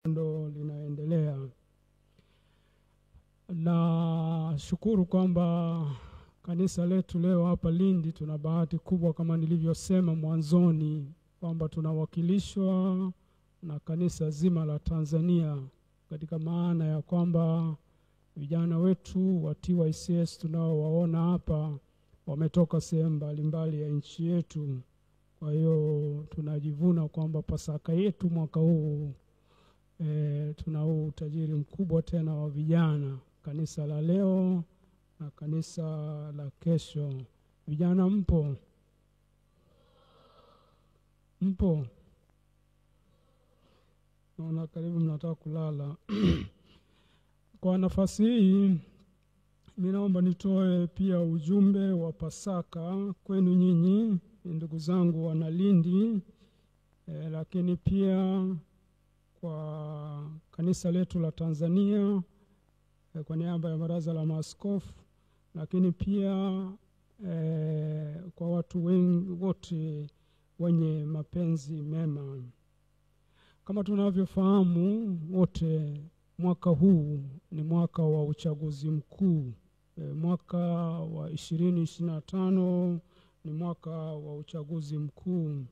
ndo linaendelea. Na shukuru kwamba kanisa letu leo hapa Lindi tuna bahati kubwa kama nilivyosema mwanzoni kwamba tunawakilishwa na kanisa zima la Tanzania, katika maana ya kwamba vijana wetu wa TYCS tunaowaona hapa wametoka sehemu mbalimbali ya nchi yetu. Kwa hiyo tunajivuna kwamba Pasaka yetu mwaka huu tuna utajiri mkubwa tena wa vijana, kanisa la leo na kanisa la kesho. Vijana mpo? Naona karibu mnataka kulala. Kwa nafasi hii mimi naomba nitoe pia ujumbe wa Pasaka kwenu nyinyi ndugu zangu wana Lindi, lakini pia kwa kanisa letu la Tanzania kwa niaba ya baraza la maaskofu, lakini pia kwa watu wengi wote wenye mapenzi mema. Kama tunavyofahamu wote, mwaka huu ni mwaka wa uchaguzi mkuu. Mwaka wa 2025 ni mwaka wa uchaguzi mkuu.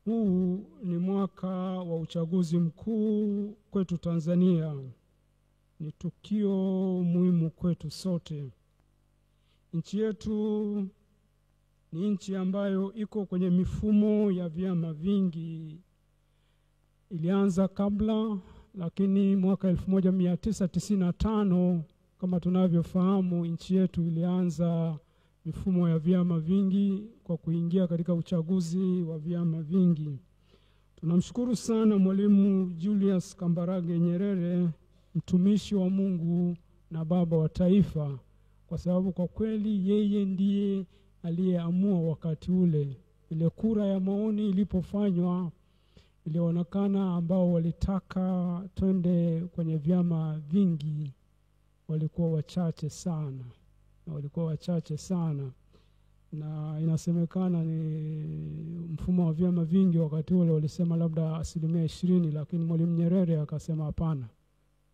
Huu ni mwaka wa uchaguzi mkuu kwetu Tanzania. Ni tukio muhimu kwetu sote. Nchi yetu ni nchi ambayo iko kwenye mifumo ya vyama vingi. Ilianza kabla, lakini mwaka 1995 kama tunavyofahamu nchi yetu ilianza mifumo ya vyama vingi kwa kuingia katika uchaguzi wa vyama vingi. Tunamshukuru sana Mwalimu Julius Kambarage Nyerere, mtumishi wa Mungu na baba wa taifa, kwa sababu kwa kweli yeye ndiye aliyeamua wakati ule. Ile kura ya maoni ilipofanywa, ilionekana ambao walitaka twende kwenye vyama vingi walikuwa wachache sana, na inasemekana ni mfumo wa vyama vingi wakati ule walisema labda 20%, lakini Mwalimu Nyerere akasema hapana,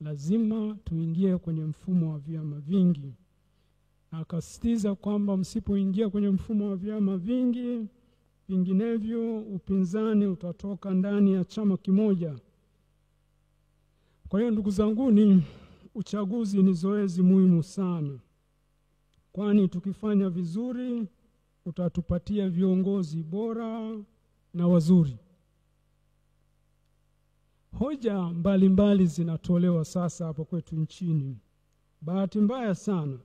lazima tuingie kwenye mfumo wa vyama vingi. Akasisitiza kwamba msipoingia kwenye mfumo wa vyama vingi, vinginevyo upinzani utatoka ndani ya chama kimoja. Kwa hiyo ndugu zanguni, uchaguzi ni zoezi muhimu sana, kwani tukifanya vizuri utatupatia viongozi bora na wazuri. Hoja mbalimbali zinatolewa sasa hapo kwetu nchini. Bahati mbaya sana,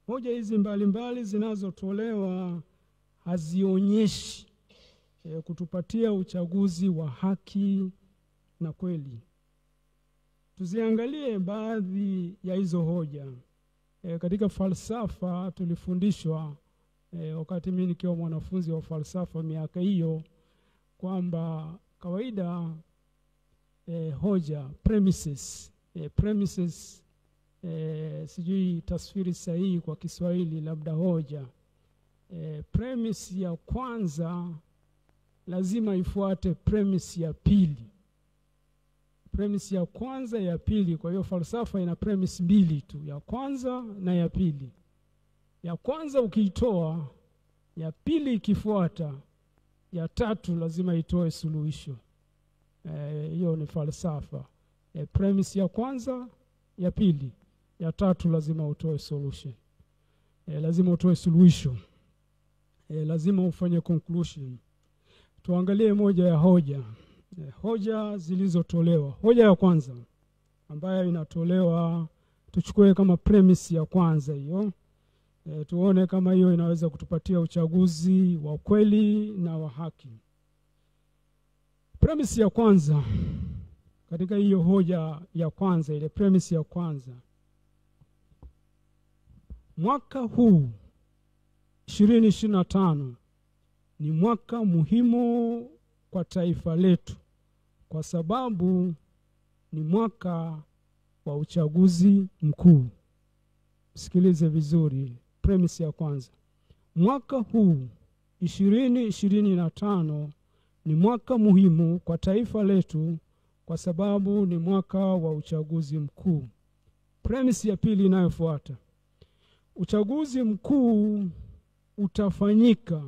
hoja hizi mbalimbali zinazotolewa hazionyeshi kutupatia uchaguzi wa haki na kweli. Tuziangalie baadhi ya hizo hoja. Katika falsafa tulifundishwa wakati mimi nikiwa mwanafunzi wa falsafa miaka hiyo kwamba kawaida hoja premises sijui tasfiri sahihi kwa Kiswahili, labda hoja premise ya kwanza lazima ifuate premise ya pili. Premise ya kwanza ya pili. Kwa hiyo falsafa ina premise mbili tu, ya kwanza na ya pili. Ya kwanza ukiitoa, ya pili ikifuata, ya tatu lazima itoe suluhisho. Hiyo ni falsafa. Premise ya kwanza, ya pili, ya tatu lazima utoe solution. Lazima utoe suluhisho. Lazima ufanye conclusion. Tuangalie moja ya hoja. Hoja zilizotolewa. Hoja ya kwanza ambayo inatolewa, tuchukue kama premise ya kwanza hiyo. Tuone kama hiyo inaweza kutupatia uchaguzi wa kweli na wa haki. Premise ya kwanza katika hiyo hoja ya kwanza, ile premise ya kwanza: mwaka huu 2025 ni mwaka muhimu kwa taifa letu kwa sababu ni mwaka wa uchaguzi mkuu. Sikilize vizuri, premise ya kwanza: mwaka huu 2025 ni mwaka muhimu kwa taifa letu kwa sababu ni mwaka wa uchaguzi mkuu. Premise ya pili inayofuata: uchaguzi mkuu utafanyika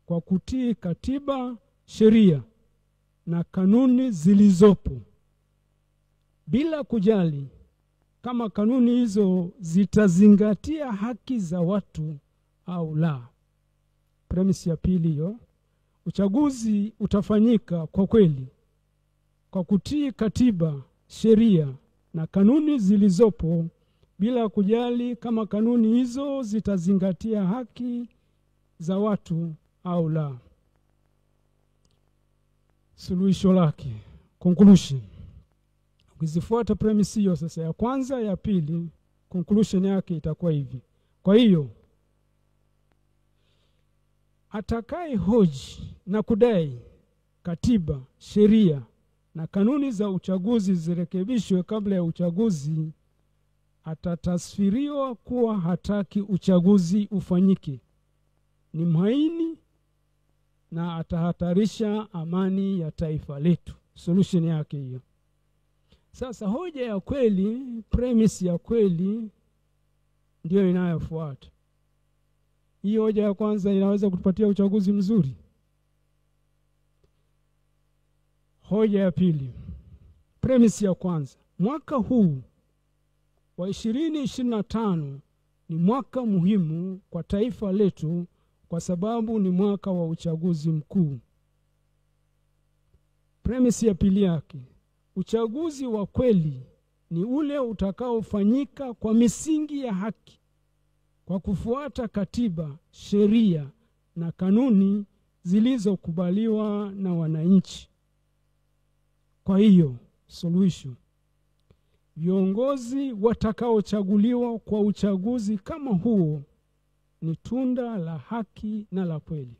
kwa kutii katiba, sheria na kanuni zilizopo, bila kujali kama kanuni hizo zitazingatia haki za watu au la. Premise ya pili hiyo. Uchaguzi utafanyika kwa kweli kwa kutii katiba, sheria na kanuni zilizopo, bila kujali kama kanuni hizo zitazingatia haki za watu au la. Suluhisho lake, conclusion. Ukizifuata premise hiyo sasa, ya kwanza, ya pili, conclusion yake itakuwa hivi. Kwa hiyo atakaye hoji na kudai katiba, sheria na kanuni za uchaguzi zirekebishwe kabla ya uchaguzi, atatasfiriwa kuwa hataki uchaguzi ufanyike, ni mhaini na atahatarisha amani ya taifa letu. Solution yake hiyo. Sasa hoja ya kweli, premise ya kweli ndio inayofuata. Hii hoja ya kwanza inaweza kutupatia uchaguzi mzuri. Hoja ya pili, premise ya kwanza: mwaka huu wa 2025 ni mwaka muhimu kwa taifa letu kwa sababu ni mwaka wa uchaguzi mkuu. Premise ya pili yake: uchaguzi wa kweli ni ule utakaofanyika kwa misingi ya haki, kwa kufuata katiba, sheria na kanuni zilizokubaliwa na wananchi. Kwa hiyo, solution: viongozi watakaochaguliwa kwa uchaguzi kama huo ni tunda la haki na la kweli.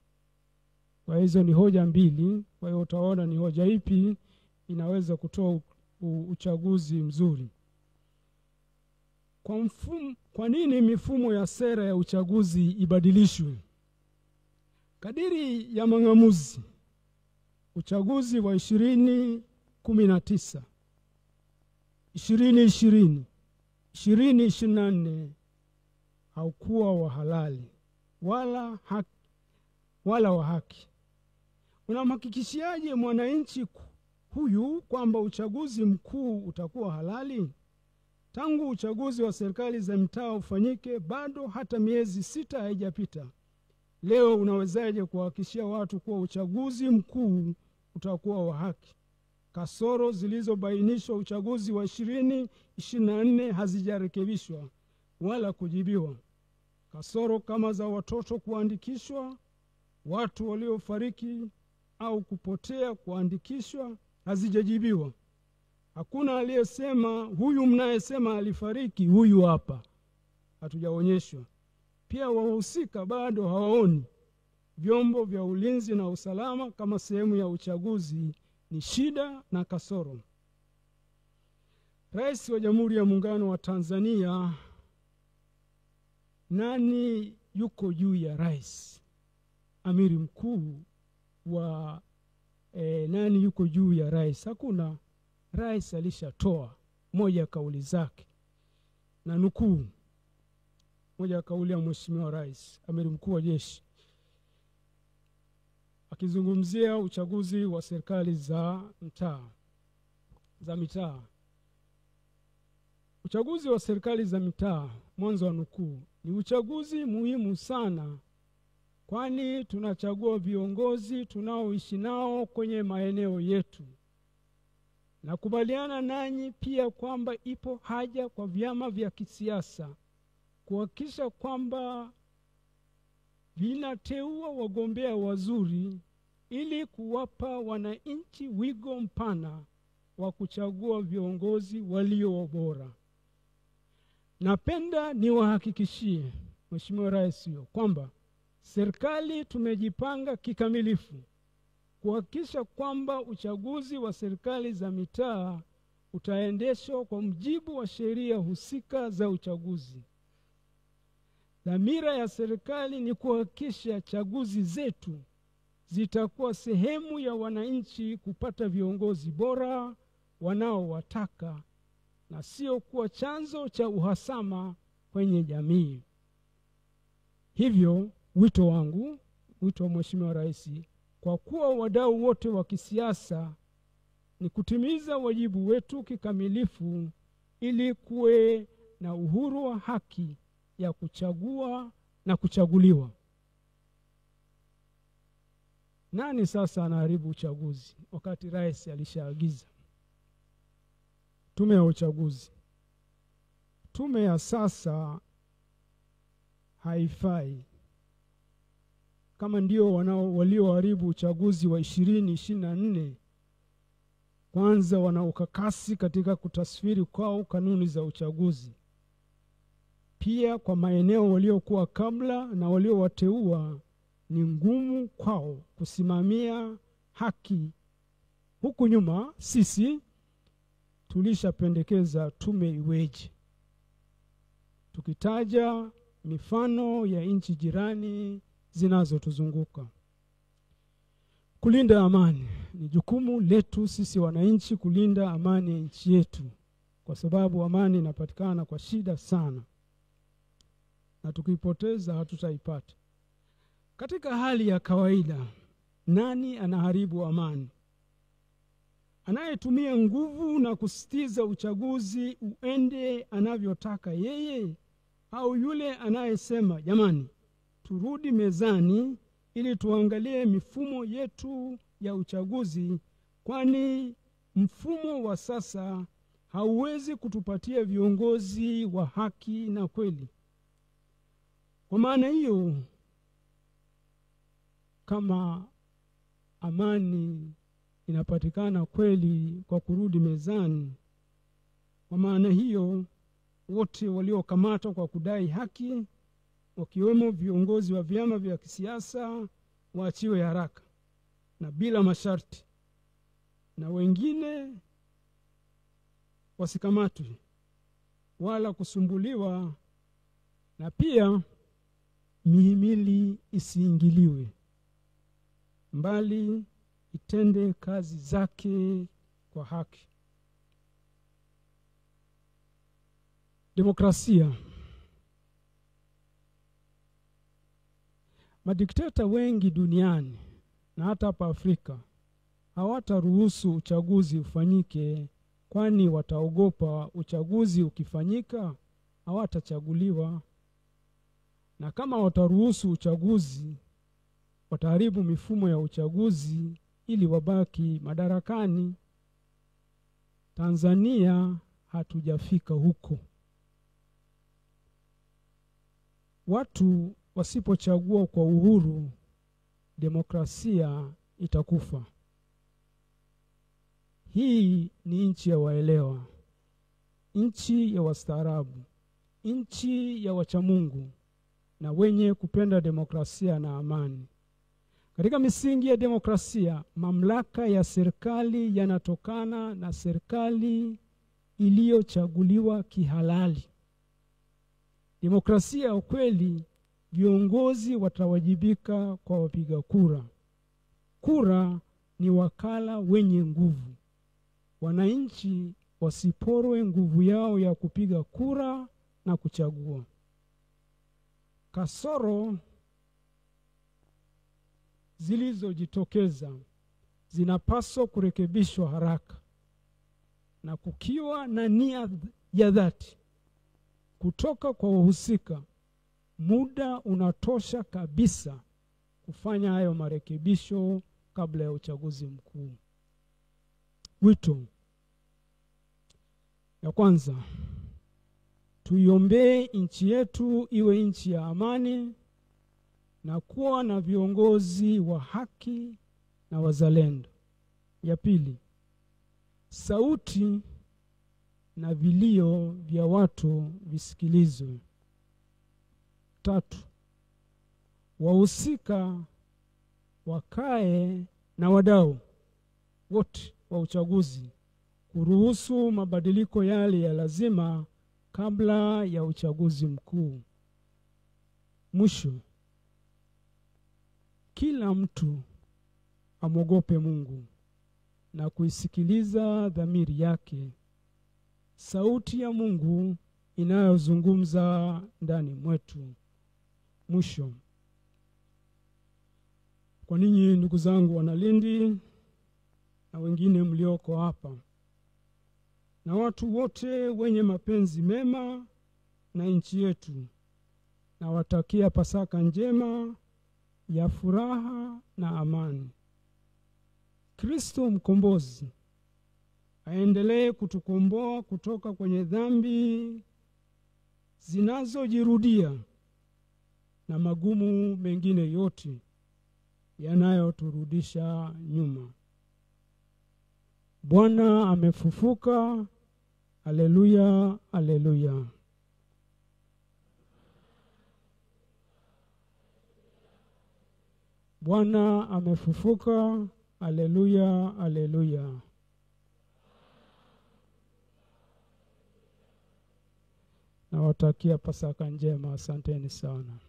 Kwa hizo ni hoja mbili. Kwa hiyo utaona ni hoja ipi inaweza kutoa uchaguzi mzuri. Kwa nini mifumo ya sera ya uchaguzi ibadilishwe? Kadiri ya mang'amuzi, uchaguzi wa 2019, 2020, 2024 haukuwa wa halali wala wa haki. Unamhakikishiaje mwananchi huyu kwamba uchaguzi mkuu utakuwa halali? Tangu uchaguzi wa serikali za mitaa ufanyike, bado hata miezi 6 haijapita. Leo unawezaje kuhakikishia watu kuwa uchaguzi mkuu utakuwa wa haki? Kasoro zilizobainishwa uchaguzi wa 2024 hazijarekebishwa wala kujibiwa. Kasoro kama za watoto kuandikishwa, watu waliofariki au kupotea kuandikishwa hazijajibiwa. Hakuna aliyesema huyu mnayesema alifariki huyu hapa, hatujaonyeshwa. Pia wahusika bado hawaoni. Vyombo vya ulinzi na usalama kama sehemu ya uchaguzi ni shida na kasoro. Rais wa Jamhuri ya Muungano wa Tanzania, nani yuko juu ya rais? Amiri mkuu wa nani yuko juu ya rais? Hakuna. Rais alishatoa moja kauli zake, na nukuu moja kauli ya Mheshimiwa Rais, Amiri mkuu wa jeshi, akizungumzia uchaguzi wa serikali za mitaa. Uchaguzi wa serikali za mitaa, mwanzo wa nukuu, ni uchaguzi muhimu sana, kwani tunachagua viongozi tunaoishi nao kwenye maeneo yetu. Nakubaliana nanyi pia kwamba ipo haja kwa vyama vya kisiasa kuhakikisha kwamba vinateua wagombea wazuri ili kuwapa wananchi wigo mpana wa kuchagua viongozi walio bora. Napenda niwahakikishie Mheshimiwa Rais kwamba serikali tumejipanga kikamilifu kuhakikisha kwamba uchaguzi wa serikali za mitaa utaendeshwa kwa mujibu wa sheria husika za uchaguzi. Dhamira ya serikali ni kuhakikisha chaguzi zetu zitakuwa sehemu ya wananchi kupata viongozi bora wanaowataka na sio kuwa chanzo cha uhasama kwenye jamii. Hivyo wito wangu, wito wa Mheshimiwa Rais, kwa kuwa wadau wote wa kisiasa, ni kutimiza wajibu wetu kikamilifu ili kuwe na uhuru wa haki ya kuchagua na kuchaguliwa. Nani sasa anaharibu uchaguzi wakati rais alishaagiza? Tume ya uchaguzi. Tume ya sasa haifai. Kama ndio walioharibu uchaguzi wa 2024, kwanza wana ukakasi katika kutasfiri kwao kanuni za uchaguzi. Pia kwa maeneo waliokuwa kabla na waliowateua, ni ngumu kwao kusimamia haki. Huku nyuma sisi tulishapendekeza tume iweje, tukitaja mifano ya nchi jirani zinazotuzunguka. Kulinda amani ni jukumu letu sisi wananchi, kulinda amani ya nchi yetu, kwa sababu amani inapatikana kwa shida sana, na tukipoteza hatutaipata. Katika hali ya kawaida, nani anaharibu amani? Anayetumia nguvu na kusitiza uchaguzi uende anavyotaka yeye, au yule anayesema jamani, turudi mezani ili tuangalie mifumo yetu ya uchaguzi, kwani mfumo wa sasa hauwezi kutupatia viongozi wa haki na kweli. Kwa maana hiyo, kama amani inapatikana kweli kwa kurudi mezani, kwa maana hiyo wote waliokamatwa kwa kudai haki, wakiwemo viongozi wa vyama vya kisiasa, waachiwe haraka na bila masharti, na wengine wasikamatwe wala kusumbuliwa, na pia mihimili isiingiliwe, mbali itende kazi zake kwa haki. Demokrasia. Madikteta wengi duniani na hata hapa Afrika hawataruhusu uchaguzi ufanyike, kwani wataogopa uchaguzi ukifanyika hawatachaguliwa. Na kama wataruhusu uchaguzi, wataharibu mifumo ya uchaguzi ili wabaki madarakani. Tanzania hatujafika huko. Watu wasipochagua kwa uhuru, demokrasia itakufa. Hii ni nchi ya waelewa, nchi ya wastaarabu, nchi ya wachamungu na wenye kupenda demokrasia na amani. Katika misingi ya demokrasia, mamlaka ya serikali yanatokana na serikali iliyochaguliwa kihalali. Demokrasia ya ukweli, viongozi watawajibika kwa wapiga kura. Kura ni wakala wenye nguvu. Wananchi wasiporwe nguvu yao ya kupiga kura na kuchagua. Kasoro zilizojitokeza zinapaswa kurekebishwa haraka, na kukiwa na nia ya dhati kutoka kwa wahusika, muda unatosha kabisa kufanya hayo marekebisho kabla ya uchaguzi mkuu. Wito ya kwanza, tuiombee nchi yetu iwe nchi ya amani na kuwa na viongozi wa haki na wazalendo. Ya pili, sauti na vilio vya watu visikilizwe. Tatu, wahusika wakae na wadau wote wa uchaguzi kuruhusu mabadiliko yale ya lazima kabla ya uchaguzi mkuu. Mwisho, kila mtu amwogope Mungu na kuisikiliza dhamiri yake, sauti ya Mungu inayozungumza ndani mwetu. Mwisho, kwa ninyi ndugu zangu Wanalindi na wengine mlioko hapa na watu wote wenye mapenzi mema na nchi yetu, na watakia Pasaka njema ya furaha na amani. Kristo mkombozi aendelee kutukomboa kutoka kwenye dhambi zinazojirudia na magumu mengine yote yanayoturudisha nyuma. Bwana amefufuka. Haleluya, haleluya. Bwana amefufuka. Haleluya, haleluya. Nawatakia Pasaka njema. Asanteni sana.